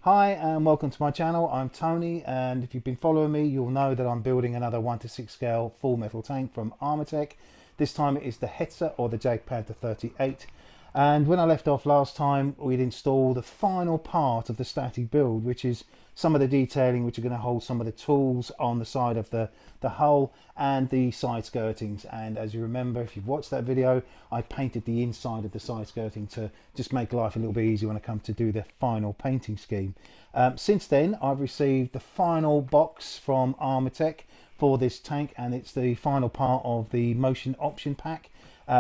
Hi and welcome to my channel. I'm Tony, and if you've been following me you'll know that I'm building another 1:6 scale full metal tank from Armortek. This time it is the Hetzer or the Jagdpanzer 38, and when I left off last time we'd installed the final part of the static build, which is some of the detailing which are going to hold some of the tools on the side of the hull and the side skirtings. And as you remember, if you've watched that video, I painted the inside of the side skirting to just make life a little bit easier when I come to do the final painting scheme. Since then I've received the final box from Armortek for this tank, and it's the final part of the motion option pack,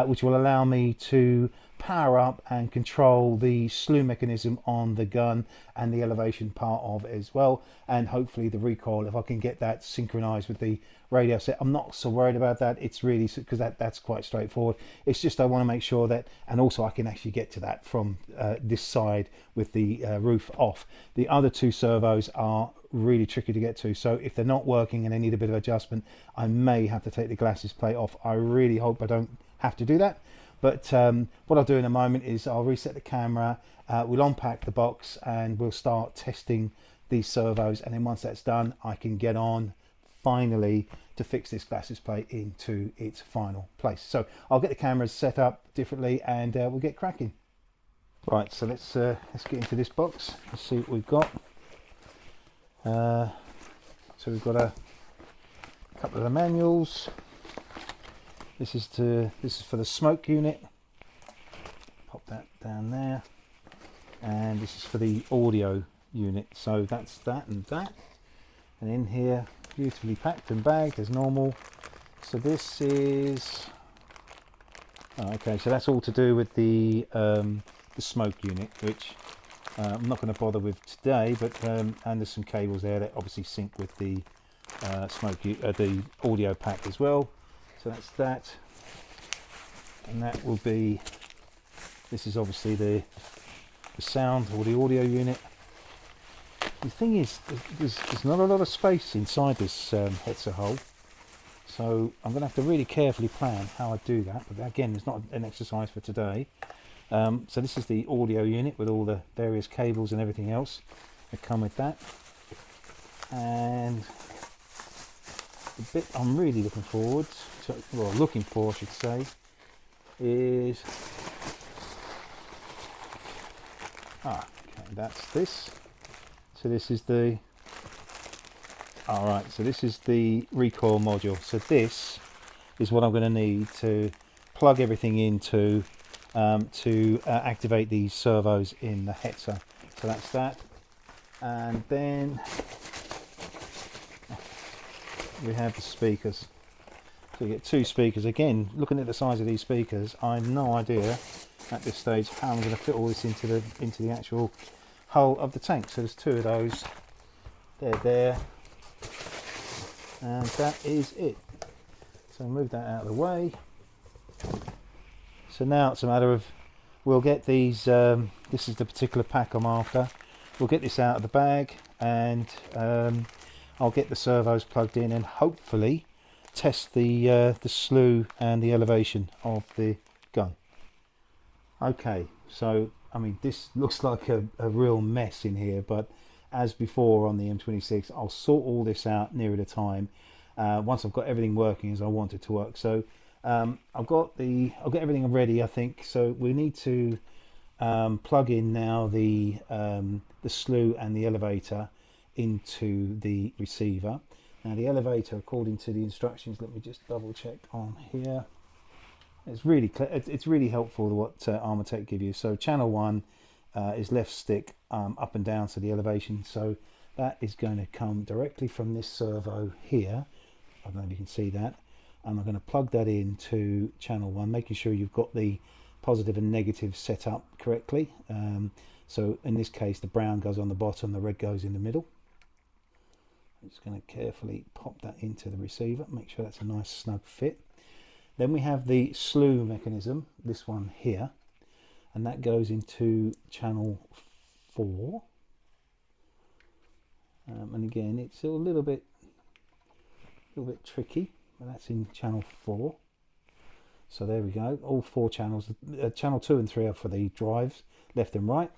which will allow me to power up and control the slew mechanism on the gun and the elevation part of it as well, and hopefully the recoil, if I can get that synchronized with the radio set. I'm not so worried about that. It's really because that's quite straightforward. It's just I want to make sure that, and also I can actually get to that from this side with the roof off. The other two servos are really tricky to get to, so if they're not working and they need a bit of adjustment, I may have to take the Glacis plate off. I really hope I don't have to do that, but what I'll do in a moment is I'll reset the camera, we'll unpack the box and we'll start testing these servos, and then once that's done I can get on finally to fix this Glacis plate into its final place. So I'll get the cameras set up differently and we'll get cracking. Right, so let's get into this box. Let's see what we've got. So we've got a couple of the manuals. This is for the smoke unit. Pop that down there. And this is for the audio unit. So that's that and that. And in here, beautifully packed and bagged as normal. So this is okay. So that's all to do with the smoke unit, which I'm not going to bother with today. But and there's some cables there that obviously sync with the the audio pack as well. So that's that, and that will be. This is obviously the sound or the audio unit. The thing is, there's not a lot of space inside this Hetzer hull, so I'm going to have to really carefully plan how I do that. But again, it's not an exercise for today. So this is the audio unit with all the various cables and everything else that come with that. And the bit I'm really looking forward to, well, looking for I should say, is okay, that's this. So this is the so this is the recoil module. So this is what I'm going to need to plug everything into to activate these servos in the Hetzer. So that's that, and then we have the speakers. So we get two speakers. Again, looking at the size of these speakers, I have no idea at this stage how I'm going to fit all this into the actual hull of the tank. So there's two of those. They're there, and that is it. So move that out of the way. So now it's a matter of, we'll get these, this is the particular pack I'm after. We'll get this out of the bag, and I'll get the servos plugged in and hopefully test the slew and the elevation of the gun. Okay, so I mean, this looks like a real mess in here, but as before on the M26, I'll sort all this out nearer the time once I've got everything working as I want it to work. So I'll get everything ready, I think. So we need to plug in now the slew and the elevator into the receiver. Now the elevator, according to the instructions, let me just double check on here. It's really it's really helpful what Armortek give you. So channel 1 is left stick up and down, so the elevation. So that is going to come directly from this servo here. I don't know if you can see that. And I'm going to plug that into channel 1, making sure you've got the positive and negative set up correctly. So in this case, the brown goes on the bottom, the red goes in the middle. I'm just going to carefully pop that into the receiver, make sure that's a nice snug fit. Then we have the slew mechanism, this one here, and that goes into channel 4. And again, it's a little bit tricky, but that's in channel 4. So there we go, all 4 channels. Channel 2 and 3 are for the drives, left and right.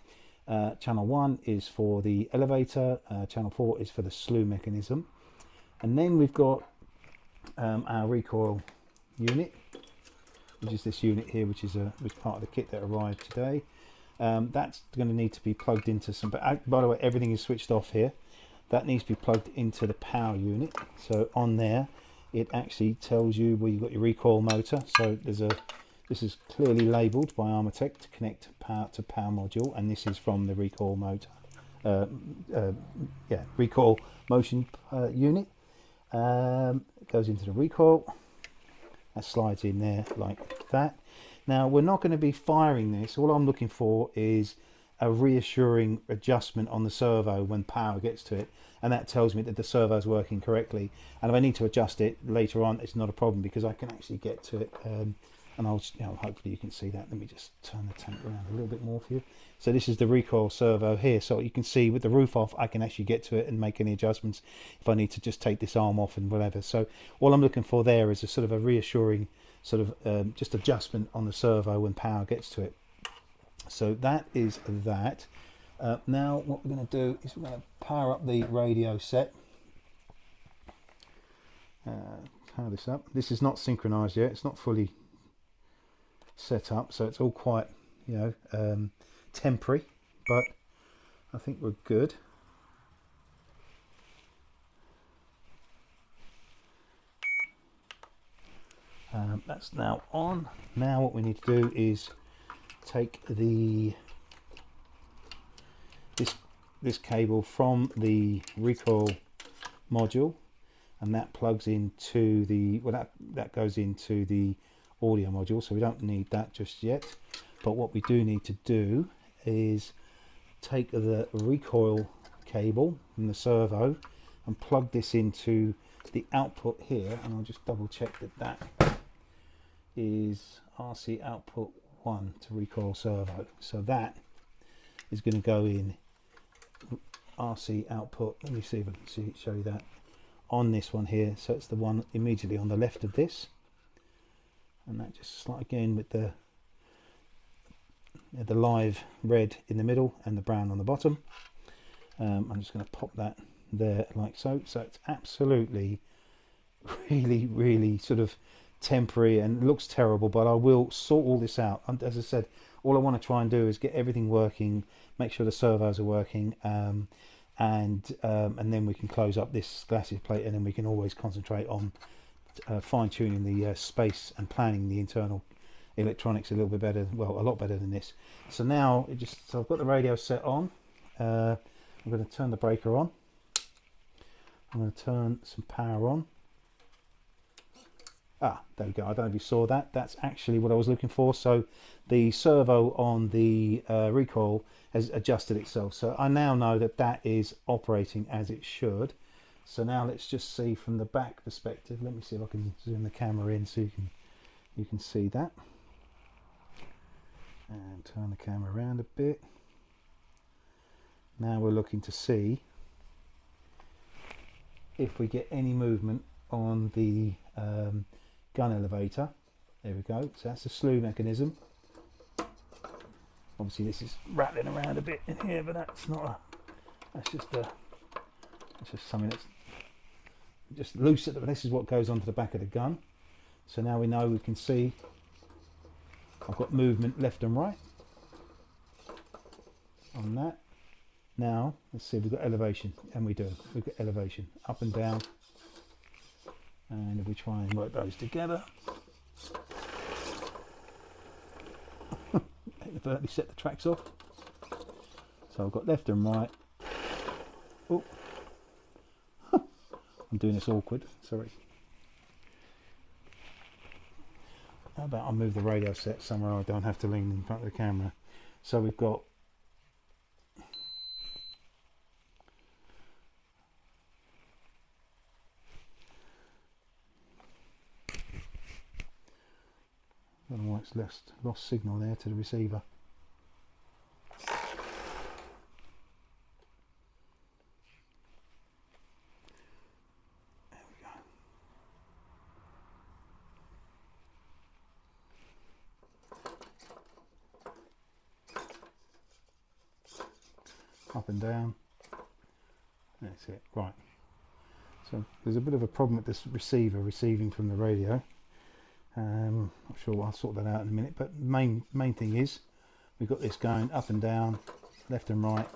Channel 1 is for the elevator, channel 4 is for the slew mechanism, and then we've got our recoil unit, which is this unit here, which is part of the kit that arrived today. That's going to need to be plugged into some, but by the way, everything is switched off here. That needs to be plugged into the power unit. So on there it actually tells you where you've got your recoil motor. So this is clearly labelled by Armortek to connect power to power module, and this is from the recoil motor, recoil motion unit. It goes into the recoil. That slides in there like that. Now we're not going to be firing this. All I'm looking for is a reassuring adjustment on the servo when power gets to it, and that tells me that the servo is working correctly. And if I need to adjust it later on, it's not a problem because I can actually get to it. And I'll, hopefully you can see that. Let me just turn the tank around a little bit more for you. So this is the recoil servo here. So you can see with the roof off, I can actually get to it and make any adjustments if I need to just take this arm off and whatever. So all I'm looking for there is a sort of a reassuring sort of just adjustment on the servo when power gets to it. So that is that. Now what we're going to do is we're going to power up the radio set. Power this up. This is not synchronized yet. It's not fully set up, so it's all quite, temporary, but I think we're good. That's now on. Now what we need to do is take this cable from the recoil module, and that plugs into the that goes into the audio module, so we don't need that just yet. But what we do need to do is take the recoil cable from the servo and plug this into the output here, and I'll just double check that is RC output 1 to recoil servo. So that is going to go in RC output. Let me see if I can show you that on this one here. So it's the one immediately on the left of this, and that just slide again with the live red in the middle and the brown on the bottom. I'm just going to pop that there like so. So it's absolutely really sort of temporary and looks terrible, but I will sort all this out. And as I said, all I want to try and do is get everything working, make sure the servos are working, and then we can close up this Glacis plate, and then we can always concentrate on fine-tuning the space and planning the internal electronics a little bit better, well, a lot better than this. So now so I've got the radio set on. I'm going to turn the breaker on. I'm going to turn some power on. There we go. I don't know if you saw that. That's actually what I was looking for. So the servo on the recoil has adjusted itself. So I now know that that is operating as it should. So now let's just see from the back perspective. Let me see if I can zoom the camera in so you can see that. And turn the camera around a bit. Now we're looking to see if we get any movement on the gun elevator. There we go. So that's the slew mechanism. Obviously this is rattling around a bit in here, but that's not that's just something that's just loose at the, this is what goes onto the back of the gun. So now we know, we can see I've got movement left and right on that. Now let's see if we've got elevation, and we do. We've got elevation up and down, and if we try and work those together, inadvertently set the tracks off. So I've got left and right. Oh, I'm doing this awkward, sorry. How about I move the radio set somewhere I don't have to lean in front of the camera. So we've got I don't know why it's lost signal there to the receiver. There we go. up and down. That's it. Right. So there's a bit of a problem with this receiver receiving from the radio. Not sure, I'll sort that out in a minute, but main thing is we've got this going up and down, left and right.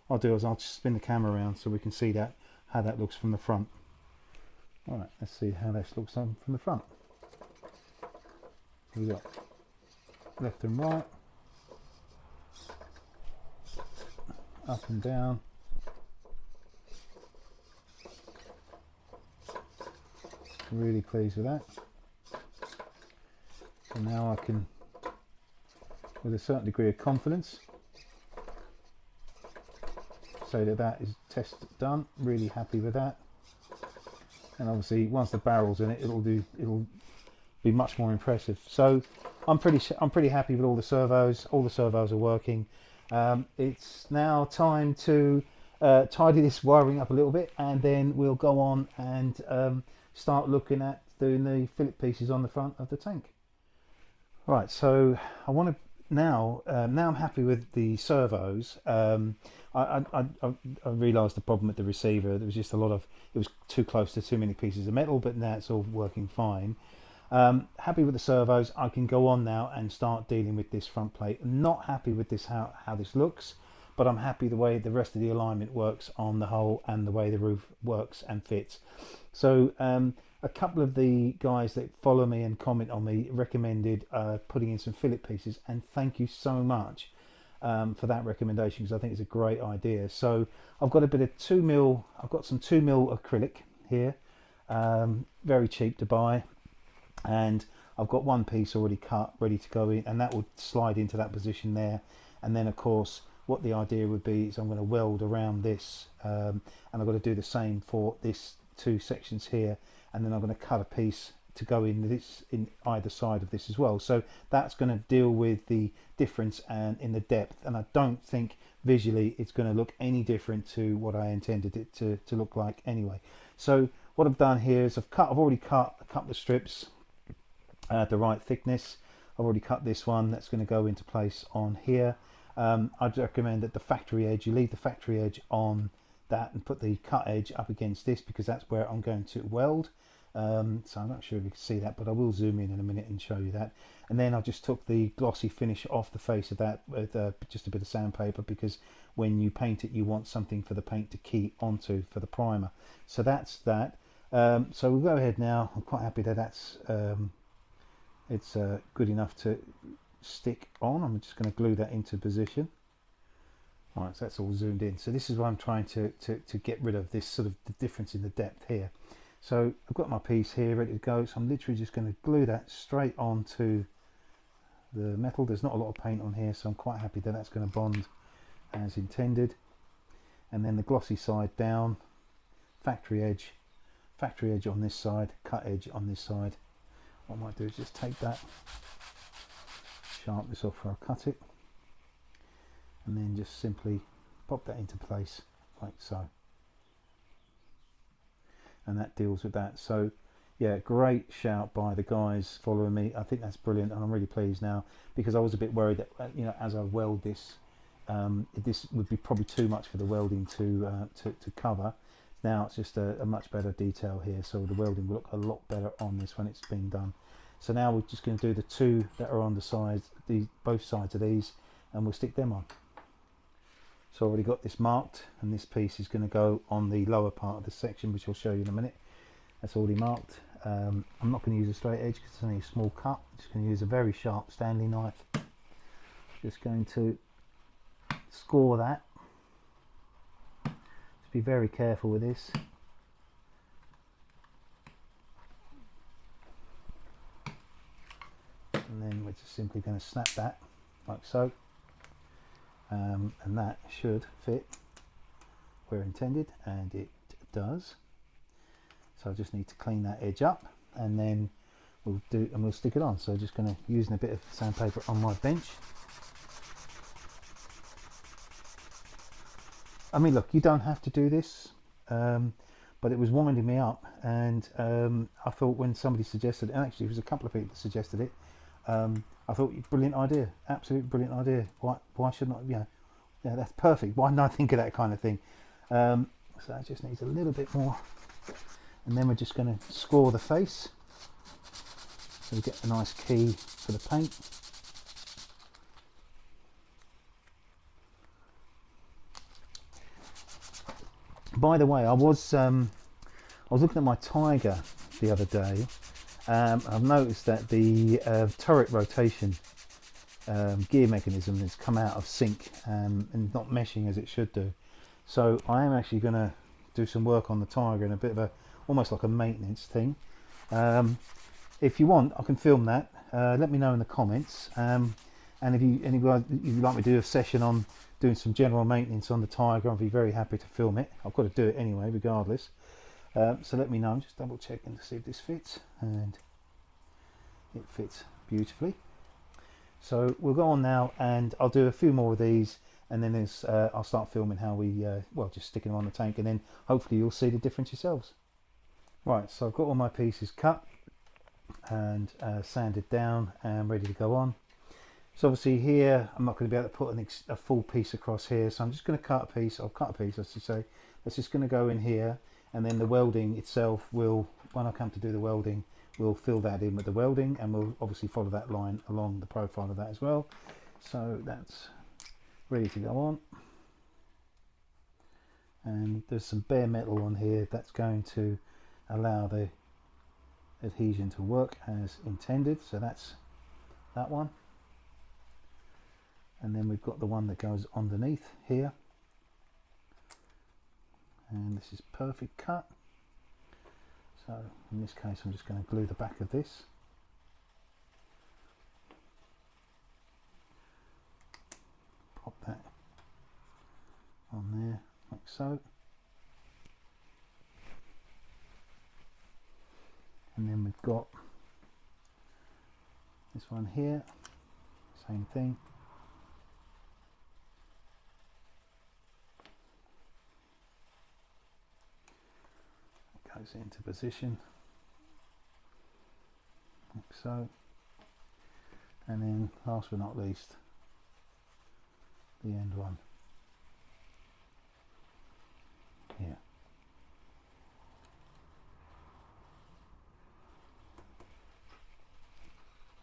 What I'll do is I'll just spin the camera around so we can see that, how that looks from the front. Alright, let's see how this looks on from the front. We've got left and right, up and down. Really pleased with that. So now I can, with a certain degree of confidence, say that that is test done. Really happy with that. And obviously once the barrel's in it, it'll be much more impressive. So I'm pretty happy with all the servos. All the servos are working. It's now time to tidy this wiring up a little bit, and then we'll go on and start looking at doing the fillet pieces on the front of the tank. Right, so I want to now I'm happy with the servos. I realised the problem with the receiver. There was just it was too close to too many pieces of metal, but now it's all working fine. Happy with the servos. I can go on now and start dealing with this front plate. I'm not happy with this, how this looks, but I'm happy the way the rest of the alignment works on the hull and the way the roof works and fits. So a couple of the guys that follow me and comment on me recommended putting in some fillet pieces, and thank you so much for that recommendation, because I think it's a great idea. So I've got a bit of 2mm, I've got some 2mm acrylic here, very cheap to buy, and I've got one piece already cut ready to go in, and that will slide into that position there. And then of course what the idea would be is I'm going to weld around this, and I've got to do the same for this two sections here, and then I'm going to cut a piece to go in this in either side of this as well. So that's going to deal with the difference and in the depth, and I don't think visually it's going to look any different to what I intended it to look like anyway. So what I've done here is I've already cut a couple of strips at the right thickness. I've already cut this one that's going to go into place on here. I'd recommend that the factory edge, you leave the factory edge on that and put the cut edge up against this, because that's where I'm going to weld. So I'm not sure if you can see that, but I will zoom in a minute and show you that. And then I just took the glossy finish off the face of that with just a bit of sandpaper, because when you paint it you want something for the paint to key onto for the primer. So that's that. So we'll go ahead now. I'm quite happy that that's it's good enough to stick on. I'm just going to glue that into position. Alright, so that's all zoomed in. So this is what I'm trying to get rid of, this sort of the difference in the depth here. So I've got my piece here ready to go, so I'm literally just going to glue that straight onto the metal. There's not a lot of paint on here, so I'm quite happy that that's going to bond as intended. And then the glossy side down, factory edge on this side, cut edge on this side. What I might do is just take that, sharpen this off where I cut it, and then just simply pop that into place like so. And that deals with that. So yeah, great shout by the guys following me. I think that's brilliant, and I'm really pleased now, because I was a bit worried that as I weld this, this would be probably too much for the welding to cover. Now it's just a much better detail here, so the welding will look a lot better on this when it's been done. So now we're just going to do the two that are on the sides, both sides of these, and we'll stick them on. So I've already got this marked, and this piece is going to go on the lower part of the section, which I'll show you in a minute. That's already marked. I'm not going to use a straight edge because it's only a small cut. I'm just going to use a very sharp Stanley knife. Just going to score that. Just be very careful with this. And then we're just simply going to snap that like so. And that should fit where intended, and it does. So I just need to clean that edge up, and then we'll stick it on. So just going to using a bit of sandpaper on my bench. I mean, look, you don't have to do this, but it was winding me up, and I thought when somebody suggested it, and actually it was a couple of people that suggested it, I thought, brilliant idea, absolute brilliant idea. Why shouldn't I, Yeah, that's perfect. Why didn't I think of that kind of thing? So it just needs a little bit more, and then we're just going to score the face so we get a nice key for the paint. By the way, I was looking at my Tiger the other day. I've noticed that the turret rotation gear mechanism has come out of sync and not meshing as it should do. So I am actually going to do some work on the Tiger in a bit of a, almost like a maintenance thing. If you want, I can film that. Let me know in the comments. And if you'd like me to do a session on doing some general maintenance on the Tiger, I'll be very happy to film it. I've got to do it anyway, regardless. So let me know. I'm just double checking to see if this fits, and it fits beautifully. So we'll go on now, and I'll do a few more of these, and then I'll start filming how we, well, just sticking them on the tank, and then hopefully you'll see the difference yourselves. Right, so I've got all my pieces cut and sanded down and ready to go on. So obviously here I'm not going to be able to put a full piece across here, so I'm just going to cut a piece. I'll cut a piece, as to say. That's just going to go in here, and then the welding itself will, when I come to do the welding, we'll fill that in with the welding, and we'll obviously follow that line along the profile of that as well. So that's ready to go on. And there's some bare metal on here that's going to allow the adhesion to work as intended. So that's that one. And then we've got the one that goes underneath here, and this is perfect cut. So in this case I'm just going to glue the back of this. Pop that on there like so. And then we've got this one here, same thing. Goes into position like so, and then last but not least, the end one here.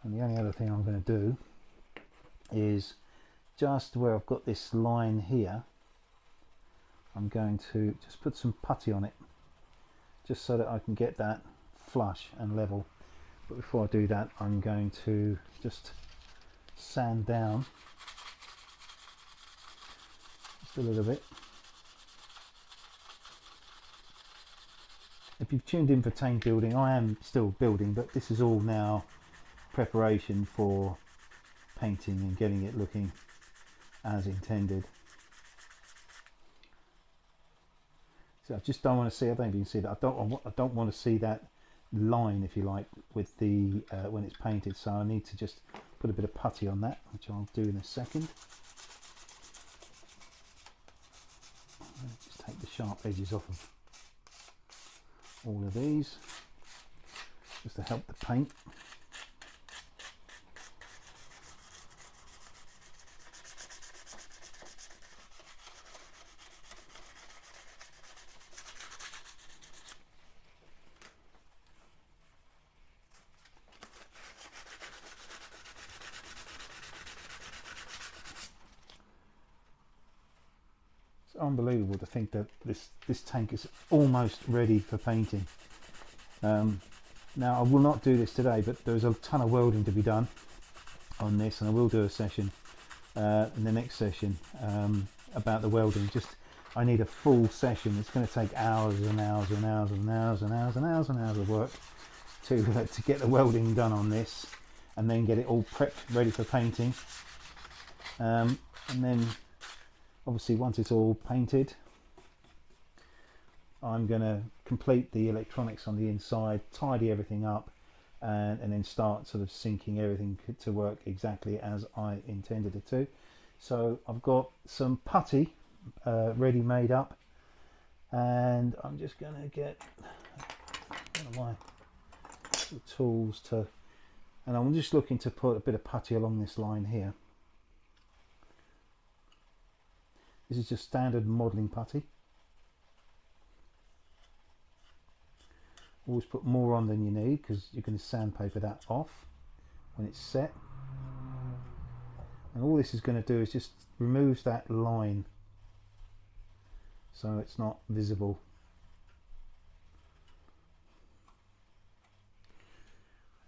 And the only other thing I'm going to do is just where I've got this line here, I'm going to just put some putty on it, just so that I can get that flush and level. But before I do that, I'm going to just sand down just a little bit. If you've tuned in for tank building, I am still building, but this is all now preparation for painting and getting it looking as intended. So I just don't want to see, I don't even see that, I don't want to see that line, if you like, with the when it's painted. So I need to just put a bit of putty on that, which I'll do in a second. Just take the sharp edges off of all of these, just to help the paint. Unbelievable to think that this tank is almost ready for painting. Now I will not do this today, but there's a ton of welding to be done on this, and I will do a session in the next session about the welding. Just I need a full session. It's going to take hours and hours and hours and hours and hours and hours and hours of work to get the welding done on this, and then get it all prepped ready for painting. And then obviously once it's all painted, I'm going to complete the electronics on the inside, tidy everything up, and then start sort of syncing everything to work exactly as I intended it to. So I've got some putty ready made up, and I'm just going to get one of my tools to, and I'm just looking to put a bit of putty along this line here. This is just standard modelling putty. Always put more on than you need because you're going to sandpaper that off when it's set. And all this is going to do is just removes that line so it's not visible.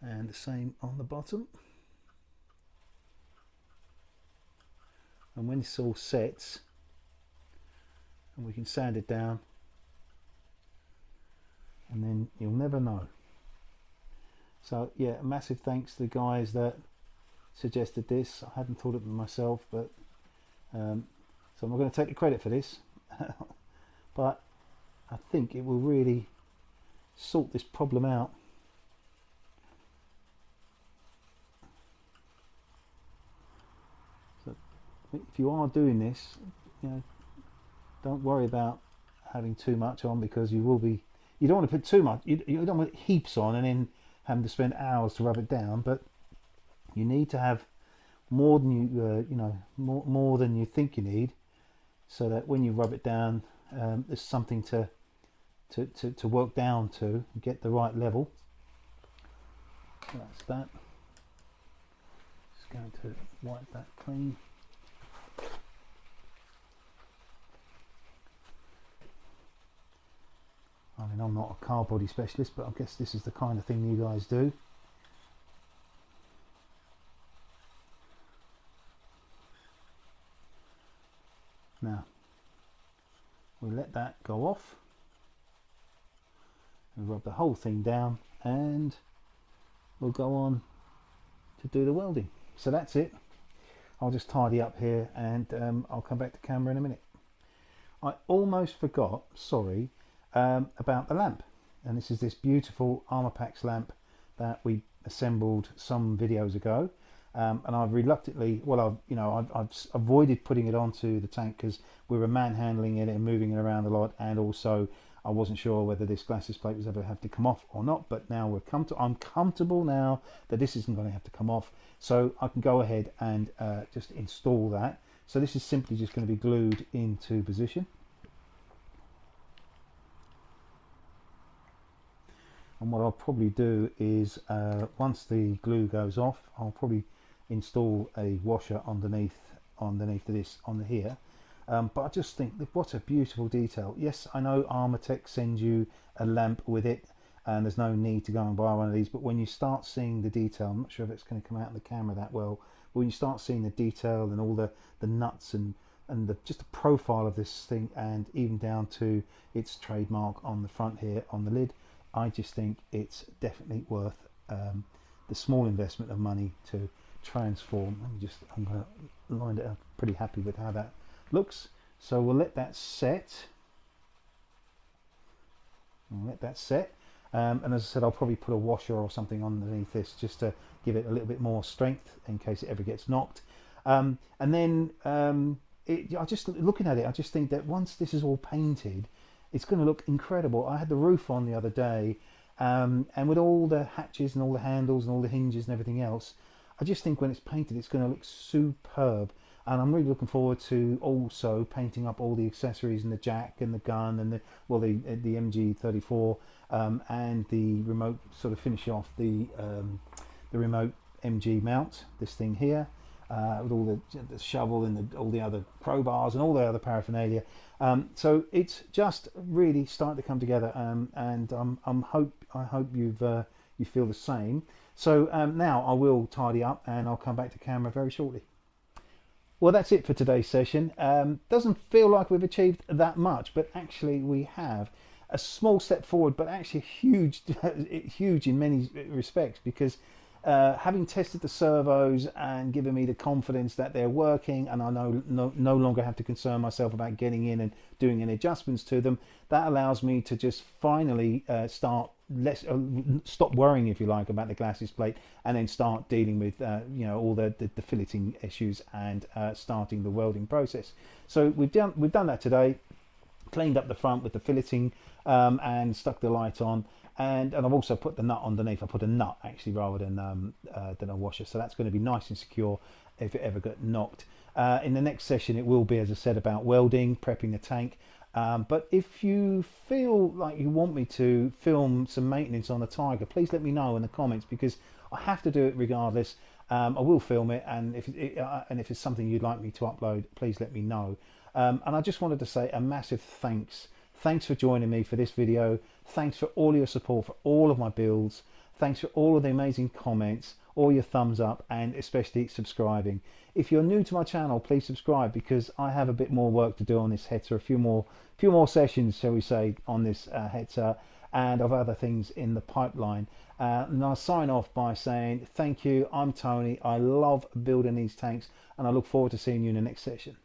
And the same on the bottom. And when this all sets, and we can sand it down, and then you'll never know. So yeah, a massive thanks to the guys that suggested this. I hadn't thought of it myself, but so I'm not going to take the credit for this, but I think it will really sort this problem out. So if you are doing this, you know, don't worry about having too much on, because you will be, you don't want to put too much, you don't want heaps on and then having to spend hours to rub it down, but you need to have more than you you know, more than you think you need, so that when you rub it down, there's something to work down to get the right level. So that's that. Just going to wipe that clean. I mean, I'm not a car body specialist, but I guess this is the kind of thing you guys do. Now, we let that go off and rub the whole thing down, and we'll go on to do the welding. So that's it. I'll just tidy up here, and I'll come back to camera in a minute. I almost forgot, sorry, about the lamp, and this is this beautiful Armortek lamp that we assembled some videos ago, and I've reluctantly, well, I've avoided putting it onto the tank because we were manhandling it and moving it around a lot, and also I wasn't sure whether this Glacis plate was ever have to come off or not. But now I'm comfortable now that this isn't going to have to come off, so I can go ahead and just install that. So this is simply just going to be glued into position. And what I'll probably do is, once the glue goes off, I'll probably install a washer underneath this on here. But I just think that what a beautiful detail. Yes, I know Armortek sends you a lamp with it, and there's no need to go and buy one of these. But when you start seeing the detail, I'm not sure if it's going to come out in the camera that well. But when you start seeing the detail and all the nuts and just the profile of this thing, and even down to its trademark on the front here on the lid, I just think it's definitely worth the small investment of money to transform. I'm going to line it up. Pretty happy with how that looks. So we'll let that set. And as I said, I'll probably put a washer or something underneath this just to give it a little bit more strength in case it ever gets knocked. And then I just looking at it, I just think that once this is all painted, it's going to look incredible. I had the roof on the other day, and with all the hatches and all the handles and all the hinges and everything else, I just think when it's painted, it's going to look superb. And I'm really looking forward to also painting up all the accessories and the jack and the gun and the MG34 and the remote, sort of finish off the remote MG mount, this thing here. With all the shovel and all the other crowbars and all the other paraphernalia. So it's just really starting to come together, and I hope you feel the same. So now I will tidy up and I'll come back to camera very shortly. Well, that's it for today's session. Doesn't feel like we've achieved that much, but actually we have. A small step forward, but actually huge, huge in many respects, because having tested the servos and given me the confidence that they're working, and I no longer have to concern myself about getting in and doing any adjustments to them, that allows me to just finally stop worrying, if you like, about the Glacis plate, and then start dealing with all the filleting issues and starting the welding process. So we've done that today. Cleaned up the front with the filleting and stuck the light on. And I've also put the nut underneath. I put a nut actually rather than a washer, so that's going to be nice and secure. got knocked. In the next session it will be, as I said, about welding, prepping a tank. But if you feel like you want me to film some maintenance on the Tiger, please let me know in the comments, because I have to do it regardless. I will film it, and if it's something you'd like me to upload, please let me know. And I just wanted to say a massive thanks for joining me for this video. Thanks for all your support for all of my builds. Thanks for all of the amazing comments, all your thumbs up, and especially subscribing. If you're new to my channel, please subscribe, because I have a bit more work to do on this Hetzer, a few more sessions, shall we say, on this Hetzer, and of other things in the pipeline. And I'll sign off by saying thank you. I'm Tony. I love building these tanks, and I look forward to seeing you in the next session.